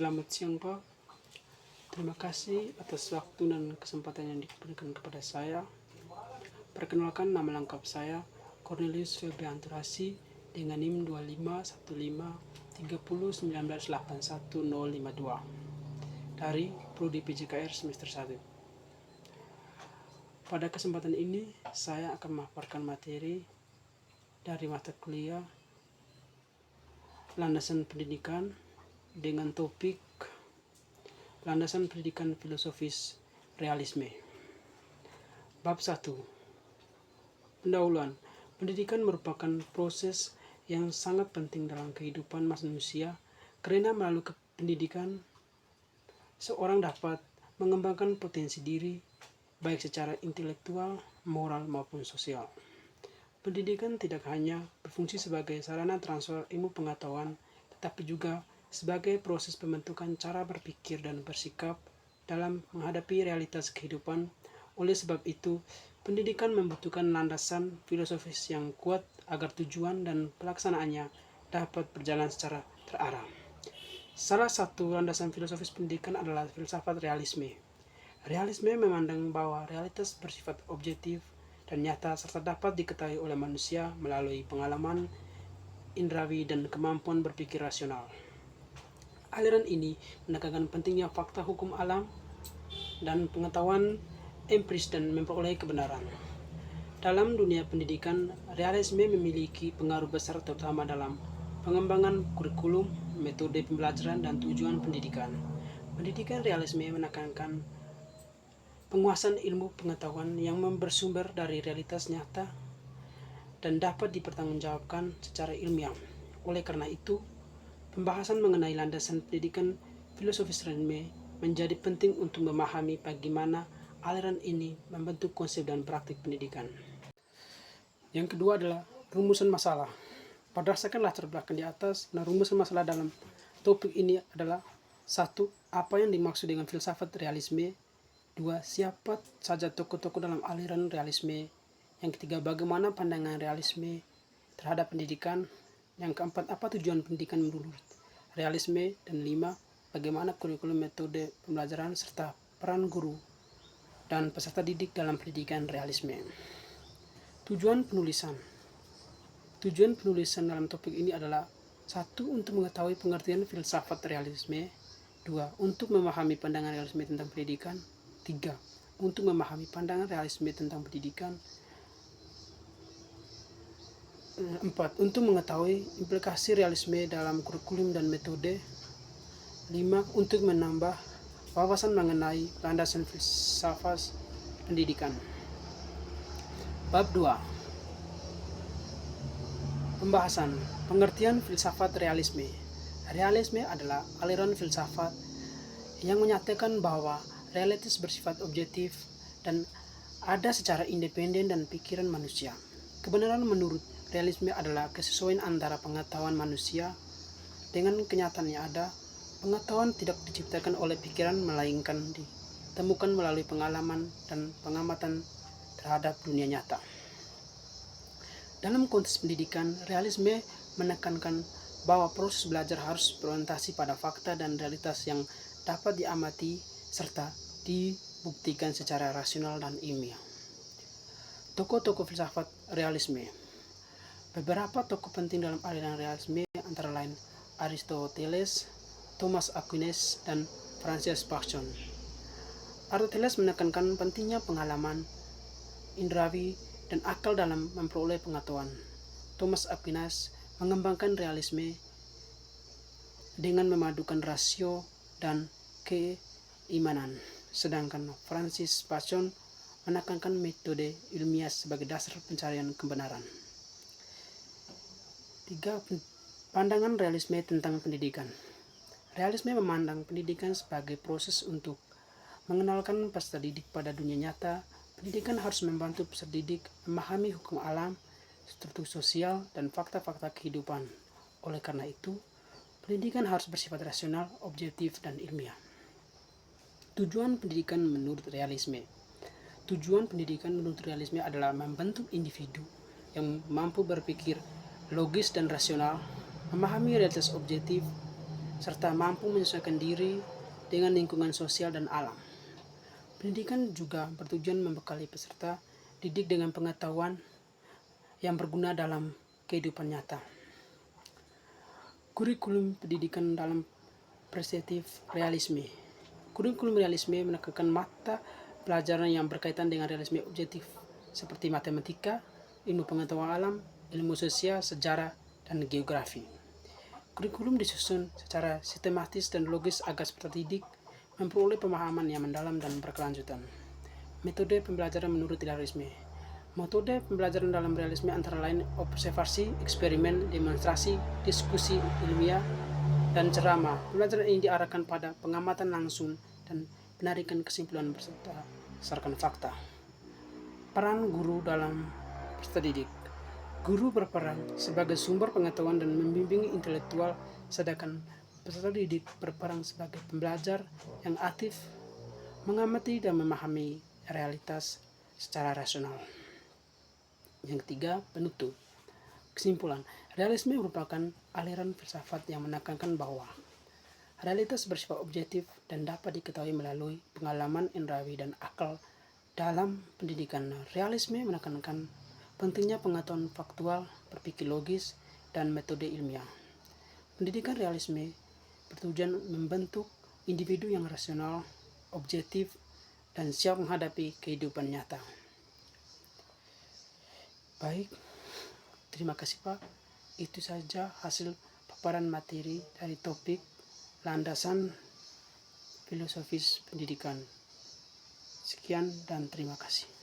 Selamat siang Pak. Terima kasih atas waktu dan kesempatan yang diberikan kepada saya. Perkenalkan, nama lengkap saya Cornelius Febrianturasi dengan NIM 251530198152 dari Prodi PJKR semester 1. Pada kesempatan ini saya akan memaparkan materi dari mata kuliah Landasan Pendidikan dengan topik Landasan Pendidikan Filosofis Realisme. Bab 1. Pendahuluan. Pendidikan merupakan proses yang sangat penting dalam kehidupan manusia karena melalui pendidikan seorang dapat mengembangkan potensi diri baik secara intelektual, moral maupun sosial. Pendidikan tidak hanya berfungsi sebagai sarana transfer ilmu pengetahuan, tetapi juga sebagai proses pembentukan cara berpikir dan bersikap dalam menghadapi realitas kehidupan. Oleh sebab itu, pendidikan membutuhkan landasan filosofis yang kuat agar tujuan dan pelaksanaannya dapat berjalan secara terarah. Salah satu landasan filosofis pendidikan adalah filsafat realisme. Realisme memandang bahwa realitas bersifat objektif dan nyata serta dapat diketahui oleh manusia melalui pengalaman indrawi dan kemampuan berpikir rasional. Aliran ini menekankan pentingnya fakta hukum alam dan pengetahuan empiris dan memperoleh kebenaran. Dalam dunia pendidikan, realisme memiliki pengaruh besar terutama dalam pengembangan kurikulum, metode pembelajaran, dan tujuan pendidikan. Pendidikan realisme menekankan penguasaan ilmu pengetahuan yang bersumber dari realitas nyata dan dapat dipertanggungjawabkan secara ilmiah. Oleh karena itu, pembahasan mengenai landasan pendidikan filosofis realisme menjadi penting untuk memahami bagaimana aliran ini membentuk konsep dan praktik pendidikan. Yang kedua adalah rumusan masalah. Berdasarkan latar belakang di atas, rumusan masalah dalam topik ini adalah 1. Apa yang dimaksud dengan filsafat realisme? 2. Siapa saja tokoh-tokoh dalam aliran realisme? Yang ketiga, bagaimana pandangan realisme terhadap pendidikan? Yang keempat, apa tujuan pendidikan menurut realisme? Dan 5, bagaimana kurikulum metode pembelajaran serta peran guru dan peserta didik dalam pendidikan realisme. Tujuan penulisan. Tujuan penulisan dalam topik ini adalah 1. Untuk mengetahui pengertian filsafat realisme. 2. Untuk memahami pandangan realisme tentang pendidikan. 3. Untuk memahami pandangan realisme tentang pendidikan. 4. Untuk mengetahui implikasi realisme dalam kurikulum dan metode. 5. Untuk menambah wawasan mengenai landasan filsafat pendidikan. Bab 2. Pembahasan pengertian filsafat realisme. Realisme adalah aliran filsafat yang menyatakan bahwa realitas bersifat objektif dan ada secara independen dan pikiran manusia. Kebenaran menurut realisme adalah kesesuaian antara pengetahuan manusia dengan kenyataan yang ada. Pengetahuan tidak diciptakan oleh pikiran melainkan ditemukan melalui pengalaman dan pengamatan terhadap dunia nyata. Dalam konteks pendidikan, realisme menekankan bahwa proses belajar harus berorientasi pada fakta dan realitas yang dapat diamati serta dibuktikan secara rasional dan ilmiah. Tokoh-tokoh filsafat realisme. Beberapa tokoh penting dalam aliran realisme antara lain Aristoteles, Thomas Aquinas, dan Francis Bacon. Aristoteles menekankan pentingnya pengalaman indrawi dan akal dalam memperoleh pengetahuan. Thomas Aquinas mengembangkan realisme dengan memadukan rasio dan keimanan, sedangkan Francis Bacon menekankan metode ilmiah sebagai dasar pencarian kebenaran. 3. Pandangan realisme tentang pendidikan. Realisme memandang pendidikan sebagai proses untuk mengenalkan peserta didik pada dunia nyata. Pendidikan harus membantu peserta didik memahami hukum alam, struktur sosial, dan fakta-fakta kehidupan. Oleh karena itu, pendidikan harus bersifat rasional, objektif, dan ilmiah. Tujuan pendidikan menurut realisme. Tujuan pendidikan menurut realisme adalah membentuk individu yang mampu berpikir logis dan rasional, memahami realitas objektif, serta mampu menyesuaikan diri dengan lingkungan sosial dan alam. Pendidikan juga bertujuan membekali peserta didik dengan pengetahuan yang berguna dalam kehidupan nyata. Kurikulum pendidikan dalam perspektif realisme. Kurikulum realisme menekankan mata pelajaran yang berkaitan dengan realisme objektif seperti matematika, ilmu pengetahuan alam, ilmu sosial, sejarah, dan geografi. Kurikulum disusun secara sistematis dan logis agar peserta didik memperoleh pemahaman yang mendalam dan berkelanjutan. Metode pembelajaran menurut realisme. Metode pembelajaran dalam realisme antara lain observasi, eksperimen, demonstrasi, diskusi ilmiah, dan ceramah. Pembelajaran ini diarahkan pada pengamatan langsung dan penarikan kesimpulan berdasarkan fakta. Peran guru dalam peserta didik. Guru berperan sebagai sumber pengetahuan dan membimbing intelektual, sedangkan peserta didik berperan sebagai pembelajar yang aktif, mengamati dan memahami realitas secara rasional. Yang ketiga, penutup. Kesimpulan, realisme merupakan aliran filsafat yang menekankan bahwa realitas bersifat objektif dan dapat diketahui melalui pengalaman indrawi dan akal. Dalam pendidikan, realisme menekankan pentingnya pengetahuan faktual, berpikir logis, dan metode ilmiah. Pendidikan realisme bertujuan membentuk individu yang rasional, objektif, dan siap menghadapi kehidupan nyata. Baik, terima kasih Pak. Itu saja hasil paparan materi dari topik landasan filosofis pendidikan. Sekian dan terima kasih.